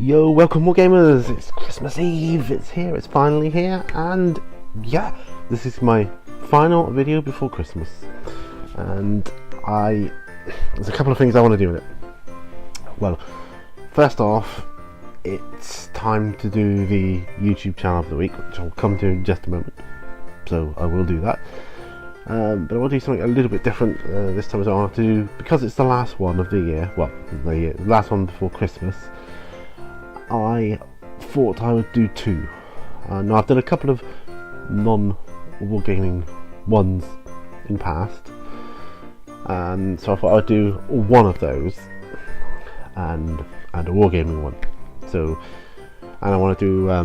Yo, welcome Wargamers! It's Christmas Eve, it's here, it's finally here, and yeah, this is my final video before Christmas. And there's a couple of things I want to do with it. Well, first off, it's time to do the YouTube channel of the week, which I'll come to in just a moment. So I will do that. But I want to do something a little bit different this time as well. I want to do, because it's the last one of the year, well, the last one before Christmas, I thought I would do two. Now I've done a couple of non-wargaming ones in the past, and so I thought I'd do one of those and a wargaming one. So, and I want to do I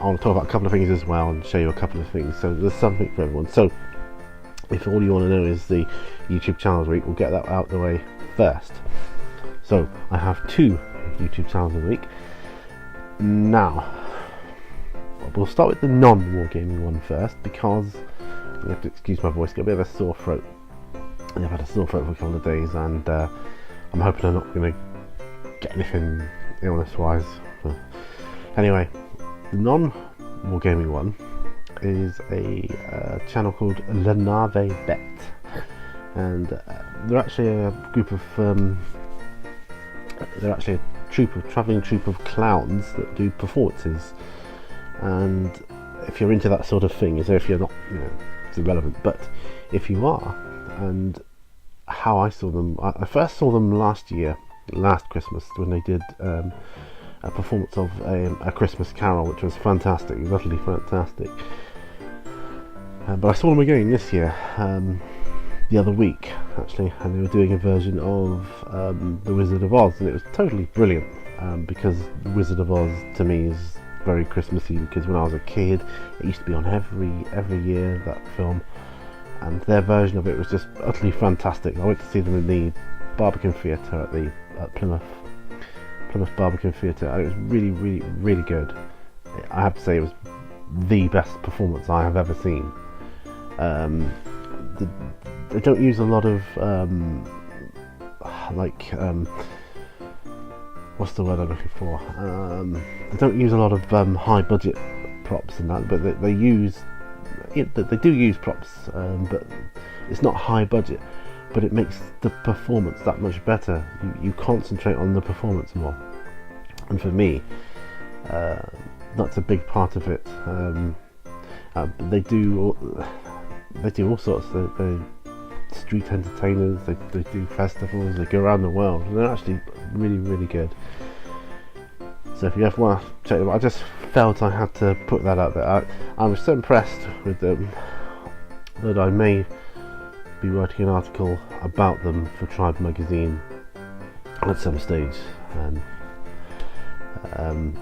want to talk about a couple of things as well and show you a couple of things. So there's something for everyone. So if all you want to know is the YouTube channel of the week, we'll get that out of the way first. So I have two YouTube channels of the week. Now, we'll start with the non-wargaming one first, because you have to excuse my voice, got a bit of a sore throat. I've had a sore throat for a couple of days, and I'm hoping I'm not going to get anything illness-wise. Anyway, the non-wargaming one is a channel called Le Navet Bete, and they're actually a group of they're actually a travelling troupe of clowns that do performances. And if you're into that sort of thing, as if you're not, it's irrelevant, but if you are, and how I saw them, I first saw them last Christmas, when they did a performance of a Christmas Carol, which was fantastic, utterly fantastic. But I saw them again this year, the other week actually, and they were doing a version of The Wizard of Oz, and it was totally brilliant, because The Wizard of Oz to me is very Christmassy, because when I was a kid it used to be on every year, that film, and their version of it was just utterly fantastic. I went to see them in the Barbican Theatre at Plymouth Barbican Theatre, and it was really, really, really good. I have to say it was the best performance I have ever seen. They don't use a lot of what's the word I'm looking for? They don't use a lot of high budget props and that, but they do use props, but it's not high budget. But it makes the performance that much better. You concentrate on the performance more, and for me, that's a big part of it. They do all sorts. They street entertainers, they do festivals, they go around the world, and they're actually really, really good. So if you ever want to check them out, I just felt I had to put that out there. I was so impressed with them that I may be writing an article about them for Tribe magazine at some stage.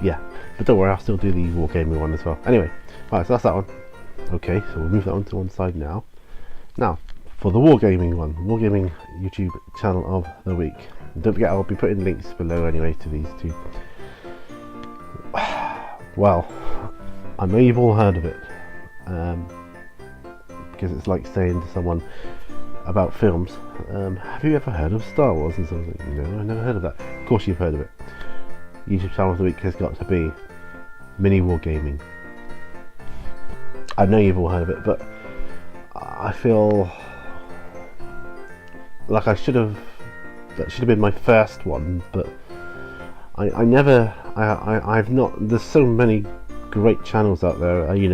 Yeah, but don't worry, I'll still do the wargaming one as well. Anyway, right, so that's that one. Okay, so we'll move that on to one side now. Now, for the wargaming one, wargaming YouTube channel of the week. And don't forget, I'll be putting links below anyway to these two. Well, I know you've all heard of it, because it's like saying to someone about films, have you ever heard of Star Wars? And someone's like, no, I've never heard of that. Of course you've heard of it. YouTube channel of the week has got to be Mini Wargaming. I know you've all heard of it, but I feel like that should have been my first one, but I've not, there's so many great channels out there, and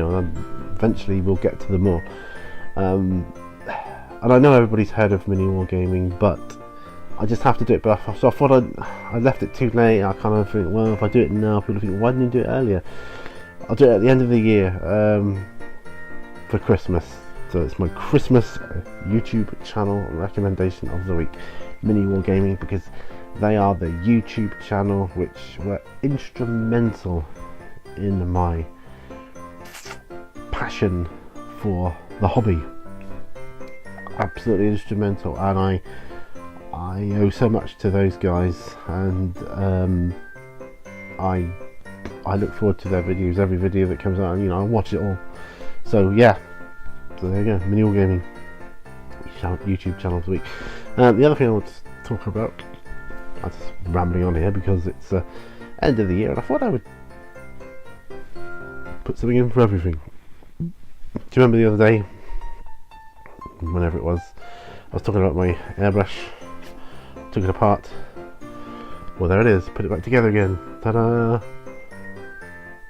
eventually we'll get to them all. And I know everybody's heard of Mini Wargaming, but I just have to do it. But so I thought I left it too late. I kind of think, well, if I do it now, people think, why didn't you do it earlier? I'll do it at the end of the year, for Christmas. So it's my Christmas YouTube channel recommendation of the week, Mini Wargaming, because they are the YouTube channel which were instrumental in my passion for the hobby. Absolutely instrumental, and I owe so much to those guys, and I look forward to their videos, every video that comes out, and I watch it all. So yeah. So there you go, Mini Wargaming YouTube channel of the week. The other thing I want to talk about, I'm just rambling on here because it's end of the year, and I thought I would put something in for everything. Do you remember the other day, whenever it was, I was talking about my airbrush, took it apart, well there it is, put it back together again, ta-da!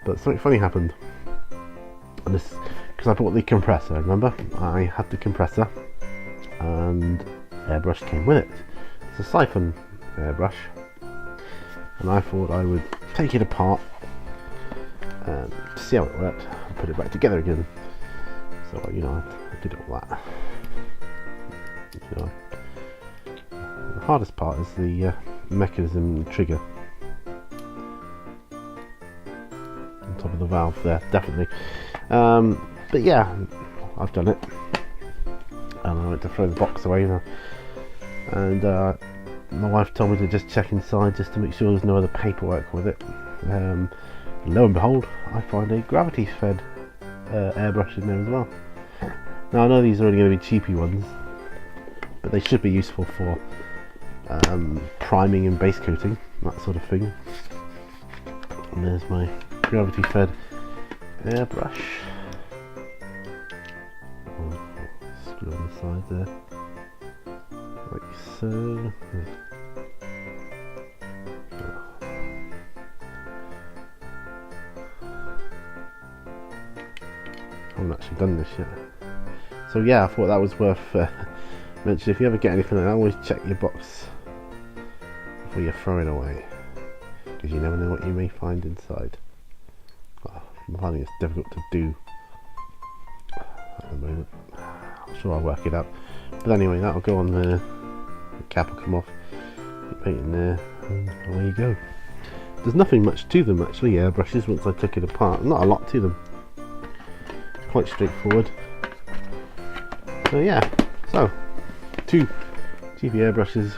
But something funny happened, and this, because I bought the compressor, remember? I had the compressor, and airbrush came with it. It's a siphon airbrush, and I thought I would take it apart and see how it worked and put it back together again. So you know, I did all that. You know, the hardest part is the mechanism trigger on top of the valve there, definitely. But yeah, I've done it, and I went to throw the box away now, and my wife told me to just check inside just to make sure there's no other paperwork with it. Lo and behold, I find a gravity fed airbrush in there as well. Now I know these are only going to be cheapy ones, but they should be useful for priming and base coating, that sort of thing. And there's my gravity fed airbrush. Screw on the side there, like so. I haven't actually done this yet. So yeah, I thought that was worth mentioning. If you ever get anything like that, always check your box before you throw it away, because you never know what you may find inside. Well, I'm finding it's difficult to do at the moment. I'm sure I'll work it out. But anyway, that'll go on there. The cap will come off. You paint in there, and away you go. There's nothing much to them actually, airbrushes, once I took it apart. Not a lot to them. Quite straightforward. So yeah, so 2 GP airbrushes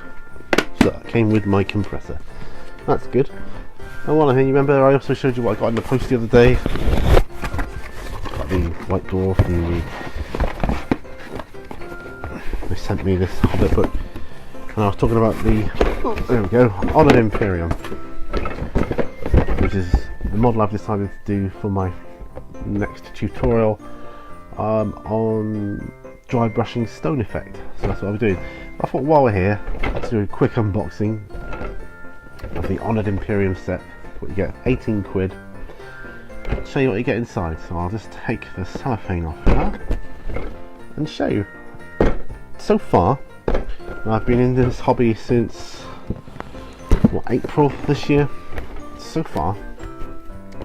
that came with my compressor. That's good. And one thing, you remember I also showed you what I got in the post the other day? Got the White Dwarf, and they sent me this Hobbit book, and I was talking about the, there we go, Honored Imperium, which is the model I've decided to do for my next tutorial on dry brushing stone effect. So that's what I'm doing. I thought while we're here, let's do a quick unboxing of the Honored Imperium set. What you get, 18 quid. I'll show you what you get inside. So I'll just take the cellophane off here and show you. So far, I've been in this hobby since what, April this year. So far,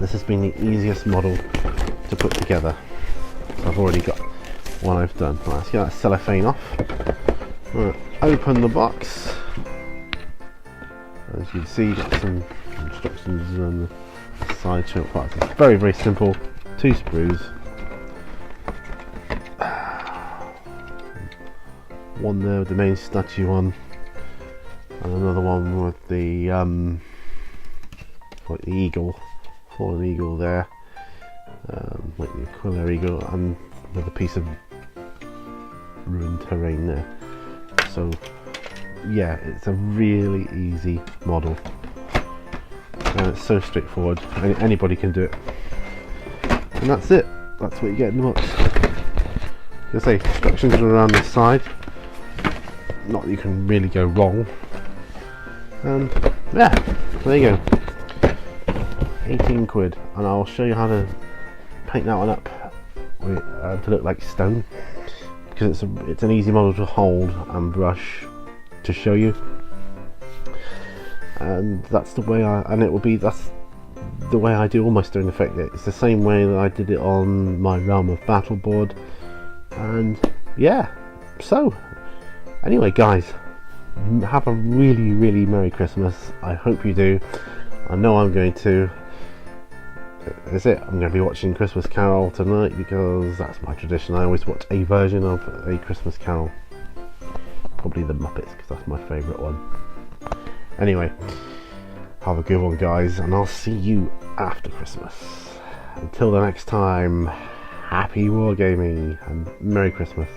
this has been the easiest model to put together. So I've already got one I've done. Right, let's get that cellophane off. Right, open the box. As you can see, you've got some instructions on the side choke parts. It's very, very simple. 2 sprues. One there with the main statue on, and another one with the like the eagle, fallen eagle there, like the Aquila eagle, and with a piece of ruined terrain there. So yeah, it's a really easy model, and it's so straightforward. Anybody can do it, and that's it. That's what you get in the box. Like I say, instructions are around the side. Not that you can really go wrong. And yeah, there you go. 18 quid, and I'll show you how to paint that one up to look like stone, because it's an easy model to hold and brush to show you. And that's the way that's the way I do all my stone effect. It's the same way that I did it on my Realm of Battle board. And yeah, so anyway guys, have a really, really Merry Christmas. I hope you do. I know I'm going to. That's it. I'm going to be watching Christmas Carol tonight, because that's my tradition. I always watch a version of a Christmas Carol. Probably the Muppets, because that's my favourite one. Anyway, have a good one guys, and I'll see you after Christmas. Until the next time, happy wargaming and Merry Christmas.